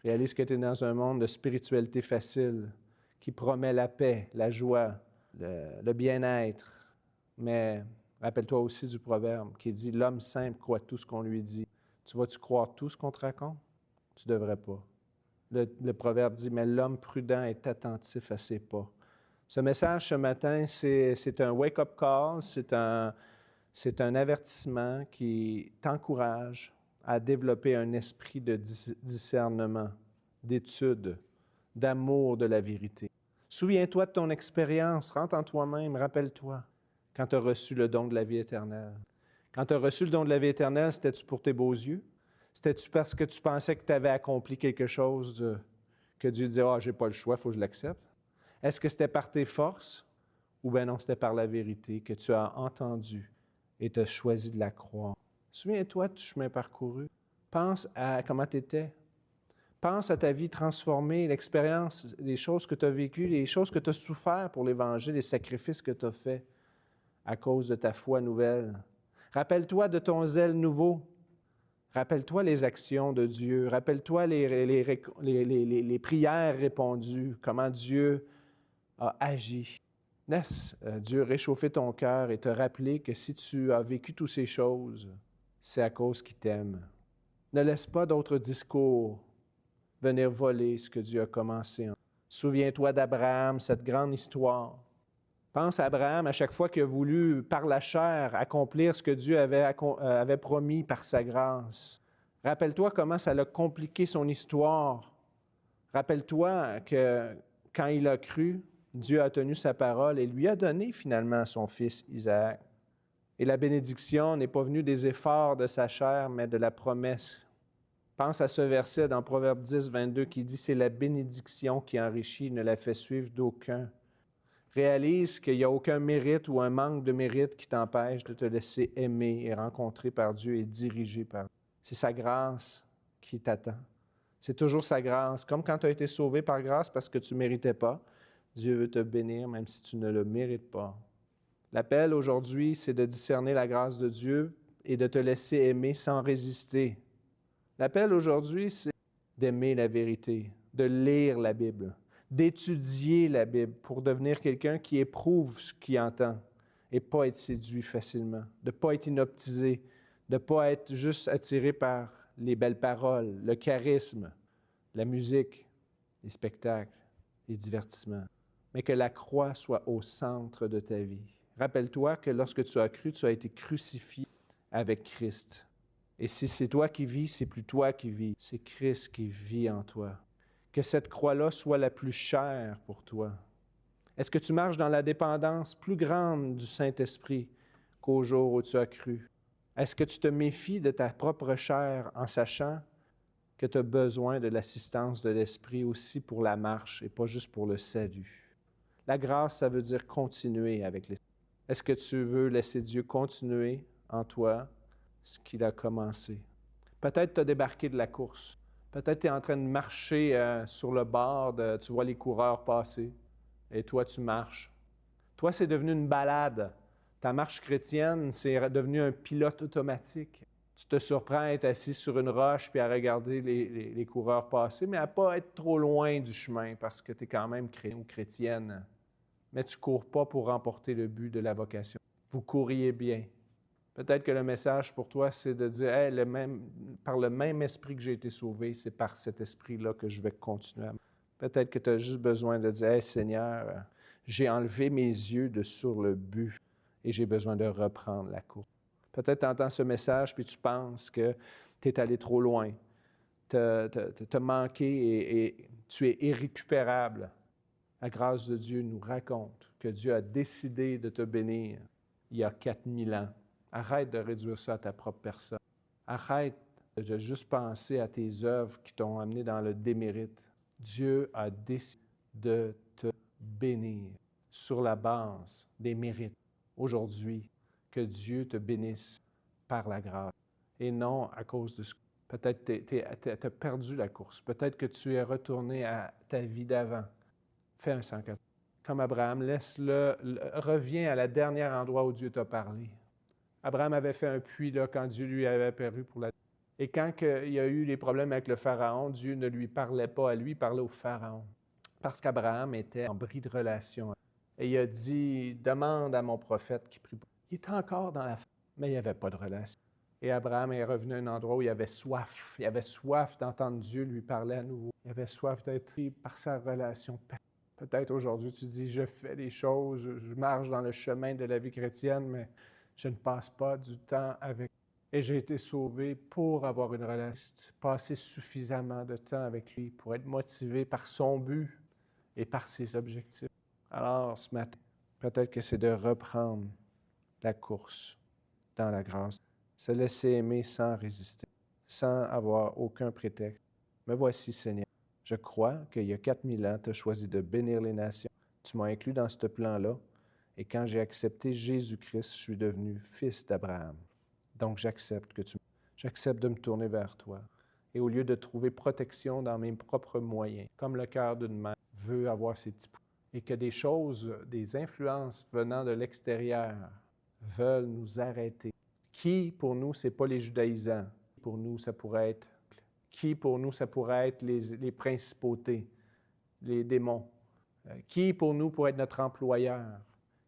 Réalise que tu es dans un monde de spiritualité facile qui promet la paix, la joie, le bien-être. Mais rappelle-toi aussi du proverbe qui dit « L'homme simple croit tout ce qu'on lui dit. » Tu vas-tu croire tout ce qu'on te raconte? Tu ne devrais pas. Le proverbe dit « Mais l'homme prudent est attentif à ses pas. » Ce message ce matin, c'est un wake-up call, c'est un avertissement qui t'encourage à développer un esprit de discernement, d'étude, d'amour de la vérité. Souviens-toi de ton expérience, rentre en toi-même, rappelle-toi, quand tu as reçu le don de la vie éternelle. Quand tu as reçu le don de la vie éternelle, c'était-tu pour tes beaux yeux? C'était-tu parce que tu pensais que tu avais accompli quelque chose que Dieu disait « Ah, j'ai pas le choix, il faut que je l'accepte ». Est-ce que c'était par tes forces? Ou bien non, c'était par la vérité que tu as entendu et tu as choisi de la croire. Souviens-toi du chemin parcouru. Pense à comment tu étais. Pense à ta vie transformée, l'expérience, les choses que tu as vécues, les choses que tu as souffert pour l'Évangile, les sacrifices que tu as faits à cause de ta foi nouvelle. Rappelle-toi de ton zèle nouveau. Rappelle-toi les actions de Dieu. Rappelle-toi les prières répondues, comment Dieu a agi. Laisse Dieu réchauffer ton cœur et te rappeler que si tu as vécu toutes ces choses, c'est à cause qu'il t'aime. Ne laisse pas d'autres discours venir voler ce que Dieu a commencé. Souviens-toi d'Abraham, cette grande histoire. Pense à Abraham à chaque fois qu'il a voulu, par la chair, accomplir ce que Dieu avait promis par sa grâce. Rappelle-toi comment ça a compliqué son histoire. Rappelle-toi que quand il a cru, Dieu a tenu sa parole et lui a donné finalement son fils Isaac. Et la bénédiction n'est pas venue des efforts de sa chair, mais de la promesse. Pense à ce verset dans Proverbe 10, 22 qui dit « C'est la bénédiction qui enrichit, ne la fait suivre d'aucun. » Réalise qu'il n'y a aucun mérite ou un manque de mérite qui t'empêche de te laisser aimer et rencontrer par Dieu et diriger par Dieu. C'est sa grâce qui t'attend. C'est toujours sa grâce. Comme quand tu as été sauvé par grâce parce que tu ne méritais pas, Dieu veut te bénir même si tu ne le mérites pas. L'appel aujourd'hui, c'est de discerner la grâce de Dieu et de te laisser aimer sans résister. L'appel aujourd'hui, c'est d'aimer la vérité, de lire la Bible, d'étudier la Bible pour devenir quelqu'un qui éprouve ce qu'il entend et pas être séduit facilement, de ne pas être inoptisé, de ne pas être juste attiré par les belles paroles, le charisme, la musique, les spectacles, les divertissements, mais que la croix soit au centre de ta vie. Rappelle-toi que lorsque tu as cru, tu as été crucifié avec Christ. Et si c'est toi qui vis, c'est plus toi qui vis, c'est Christ qui vit en toi. Que cette croix-là soit la plus chère pour toi. Est-ce que tu marches dans la dépendance plus grande du Saint-Esprit qu'au jour où tu as cru? Est-ce que tu te méfies de ta propre chair en sachant que tu as besoin de l'assistance de l'Esprit aussi pour la marche et pas juste pour le salut? La grâce, ça veut dire continuer avec l'Esprit. Est-ce que tu veux laisser Dieu continuer en toi ce qu'il a commencé? Peut-être tu as débarqué de la course. Peut-être tu es en train de marcher sur le bord, tu vois les coureurs passer et toi tu marches. Toi, c'est devenu une balade. Ta marche chrétienne, c'est devenu un pilote automatique. Tu te surprends à être assis sur une roche puis à regarder les coureurs passer, mais à ne pas être trop loin du chemin parce que tu es quand même chrétien ou chrétienne. Mais tu ne cours pas pour remporter le but de la vocation. Vous courriez bien. Peut-être que le message pour toi, c'est de dire hey, par le même esprit que j'ai été sauvé, c'est par cet esprit-là que je vais continuer. Peut-être que tu as juste besoin de dire hey, Seigneur, j'ai enlevé mes yeux de sur le but et j'ai besoin de reprendre la course. Peut-être tu entends ce message puis tu penses que tu es allé trop loin, tu as manqué et tu es irrécupérable. La grâce de Dieu nous raconte que Dieu a décidé de te bénir il y a 4000 ans. Arrête de réduire ça à ta propre personne. Arrête de juste penser à tes œuvres qui t'ont amené dans le démérite. Dieu a décidé de te bénir sur la base des mérites. Aujourd'hui, que Dieu te bénisse par la grâce et non à cause de ce que peut-être tu as perdu la course. Peut-être que tu es retourné à ta vie d'avant. Fais un 180. Comme Abraham, reviens à la dernière endroit où Dieu t'a parlé. Abraham avait fait un puits là, quand Dieu lui avait apparu pour la... Et quand il y a eu les problèmes avec le Pharaon, Dieu ne lui parlait pas à lui, il parlait au Pharaon. Parce qu'Abraham était en bris de relation. Et il a dit, demande à mon prophète qui prie. Il était encore dans la... mais il n'y avait pas de relation. Et Abraham est revenu à un endroit où il avait soif. Il avait soif d'entendre Dieu lui parler à nouveau. Il avait soif d'être pris par sa relation. Peut-être aujourd'hui, tu dis, je fais les choses, je marche dans le chemin de la vie chrétienne, mais je ne passe pas du temps avec. Et j'ai été sauvé pour avoir une relation, passer suffisamment de temps avec lui pour être motivé par son but et par ses objectifs. Alors, ce matin, peut-être que c'est de reprendre la course dans la grâce, se laisser aimer sans résister, sans avoir aucun prétexte. Me voici, Seigneur. Je crois qu'il y a 4000 ans, tu as choisi de bénir les nations. Tu m'as inclus dans ce plan-là. Et quand j'ai accepté Jésus-Christ, je suis devenu fils d'Abraham. Donc, j'accepte de me tourner vers toi. Et au lieu de trouver protection dans mes propres moyens, comme le cœur d'une mère veut avoir ses petits pouls, et que des choses, des influences venant de l'extérieur veulent nous arrêter. Qui, pour nous, ce n'est pas les judaïsants. Pour nous, ça pourrait être les principautés, les démons. Qui, pour nous, pourrait être notre employeur?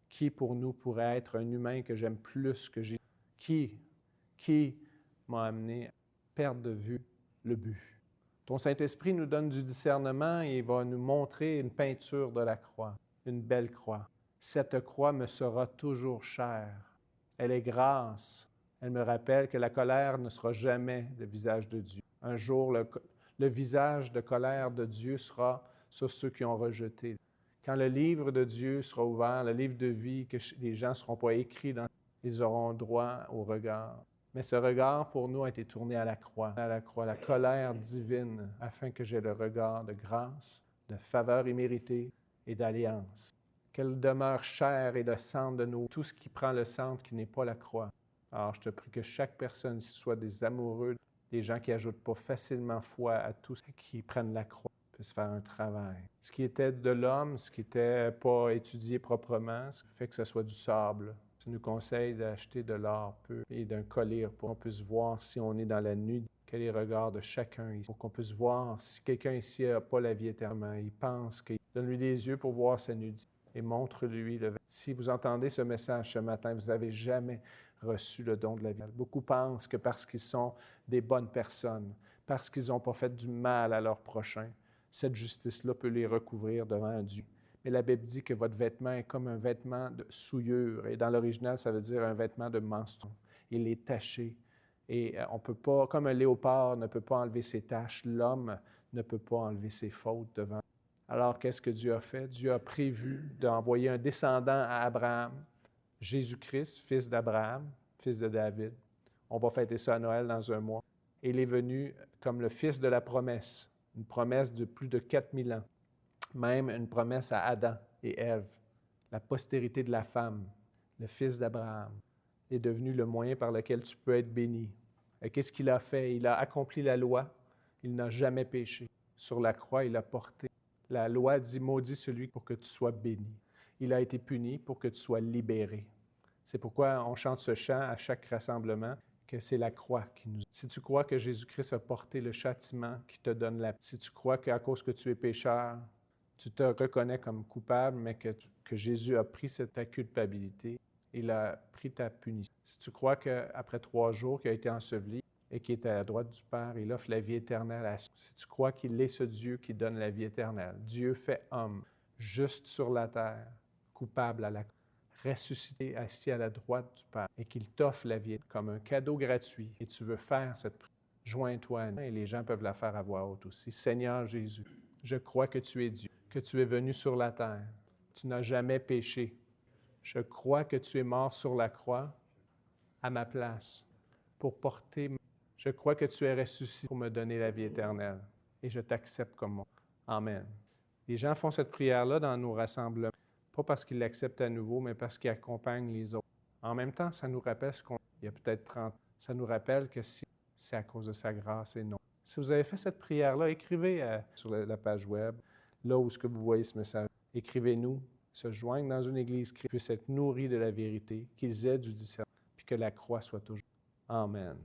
Qui, pour nous, pourrait être un humain que j'aime plus que Jésus? Qui m'a amené à perdre de vue le but? Ton Saint-Esprit nous donne du discernement et il va nous montrer une peinture de la croix, une belle croix. Cette croix me sera toujours chère. Elle est grâce. Elle me rappelle que la colère ne sera jamais le visage de Dieu. Un jour, le visage de colère de Dieu sera sur ceux qui ont rejeté. Quand le livre de Dieu sera ouvert, le livre de vie, que les gens ne seront pas écrits dans, ils auront droit au regard. Mais ce regard, pour nous, a été tourné à la croix, la colère divine, afin que j'aie le regard de grâce, de faveur imméritée et d'alliance. qu'elle demeure chère et le centre de nous, tout ce qui prend le centre qui n'est pas la croix. Alors, je te prie que chaque personne ici soit des amoureux, des gens qui n'ajoutent pas facilement foi à tout ce qui prennent la croix, puissent faire un travail. Ce qui était de l'homme, ce qui n'était pas étudié proprement, ce qui fait que ce soit du sable. Tu nous conseilles d'acheter de l'or pur et d'un collier pour qu'on puisse voir si on est dans la nuit, quel est le regard de chacun ici, pour qu'on puisse voir si quelqu'un ici n'a pas la vie éternelle. Il pense qu'il donne-lui des yeux pour voir sa nudité et montre-lui le. Si vous entendez ce message ce matin, vous n'avez jamais reçu le don de la vie. Beaucoup pensent que parce qu'ils sont des bonnes personnes, parce qu'ils n'ont pas fait du mal à leur prochain, cette justice-là peut les recouvrir devant Dieu. Mais la Bible dit que votre vêtement est comme un vêtement de souillure. Et dans l'original, ça veut dire un vêtement de menstruation. Il est taché. Et on ne peut pas, comme un léopard ne peut pas enlever ses taches, l'homme ne peut pas enlever ses fautes devant. Alors, qu'est-ce que Dieu a fait? Dieu a prévu d'envoyer un descendant à Abraham, Jésus-Christ, fils d'Abraham, fils de David. On va fêter ça à Noël dans un mois. Et il est venu comme le fils de la promesse, une promesse de plus de 4000 ans. Même une promesse à Adam et Ève, la postérité de la femme, le fils d'Abraham, est devenu le moyen par lequel tu peux être béni. Et qu'est-ce qu'il a fait? Il a accompli la loi. Il n'a jamais péché. Sur la croix, il a porté. La loi dit, maudit celui pour que tu sois béni. Il a été puni pour que tu sois libéré. C'est pourquoi on chante ce chant à chaque rassemblement, que c'est la croix qui nous. Si tu crois que Jésus-Christ a porté le châtiment qui te donne la. Si tu crois qu'à cause que tu es pécheur, tu te reconnais comme coupable, mais que Jésus a pris ta culpabilité, il a pris ta punition. Si tu crois qu'après 3 jours qu'il a été enseveli et qu'il est à la droite du Père, il offre la vie éternelle à ceux. Si tu crois qu'il est ce Dieu qui donne la vie éternelle, Dieu fait homme, juste sur la terre, coupable à la croix, ressuscité, assis à la droite du Père, et qu'il t'offre la vie comme un cadeau gratuit, et tu veux faire cette prière, joins-toi à nous. Et les gens peuvent la faire à voix haute aussi. Seigneur Jésus, je crois que tu es Dieu, que tu es venu sur la terre. Tu n'as jamais péché. Je crois que tu es mort sur la croix à ma place pour porter. Je crois que tu es ressuscité pour me donner la vie éternelle. Et je t'accepte comme moi. Amen. Les gens font cette prière-là dans nos rassemblements, pas parce qu'ils l'acceptent à nouveau, mais parce qu'ils accompagnent les autres. En même temps, ça nous rappelle ce qu'on. Il y a peut-être 30 ans. Ça nous rappelle que si c'est à cause de sa grâce et non. Si vous avez fait cette prière-là, écrivez sur la page web, là où ce que vous voyez ce message. Écrivez-nous, se joindre dans une église qui puisse être nourrie de la vérité, qu'ils aient du discernement, puis que la croix soit toujours. Amen.